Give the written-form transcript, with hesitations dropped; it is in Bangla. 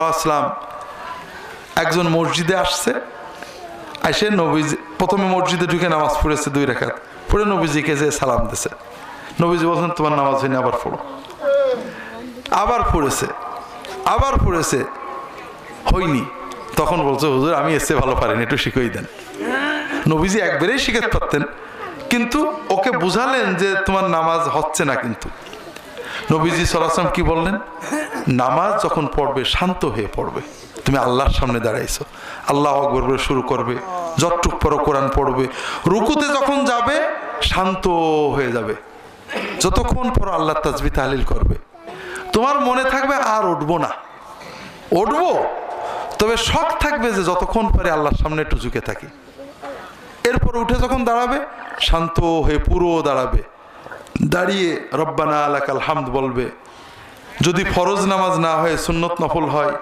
আসলাম একজন মসজিদে আসছে, এসে নবীজি প্রথমে মসজিদে ঢুকে নামাজ পড়েছে 2 রাকাত, পড়ে নবীজিকে যে সালাম দিয়েছে। নবীজি বলছেন তোমার নামাজ হয়নি, আবার পড়ো। আবার পড়েছে হয়নি। তখন বলছে হুজুর আমি এসে ভালো পারিনি, একটু শিখিয়ে দেন। নবীজি একবারেই শিখাতে পারতেন, কিন্তু ওকে বুঝালেন যে তোমার নামাজ হচ্ছে না। কিন্তু নবীজি সাল্লাল্লাহু আলাইহি ওয়াসাল্লাম কি বললেন? নামাজ যখন পড়বে শান্ত হয়ে পড়বে। তুমি আল্লাহর সামনে দাঁড়াইছো, আল্লাহু আকবার বলে শুরু করবে, যতটুক পড়ো কোরআন পড়বে। রুকুতে যখন যাবে শান্ত হয়ে যাবে, যতক্ষণ পড়ো আল্লাহ তাসবিহ তাহলিল করবে। তোমার মনে থাকবে আর উঠবো না, উঠবো, তবে শখ থাকবে যে যতক্ষণ পারে আল্লাহর সামনে একটু ঝুঁকে থাকি। এরপর উঠে যখন দাঁড়াবে শান্ত হয়ে পুরো দাঁড়াবে, দাঁড়িয়ে রব্বানা লাকাল হামদ বলবে। যদি ফরজ নামাজ না হয় সুন্নত নফল হয়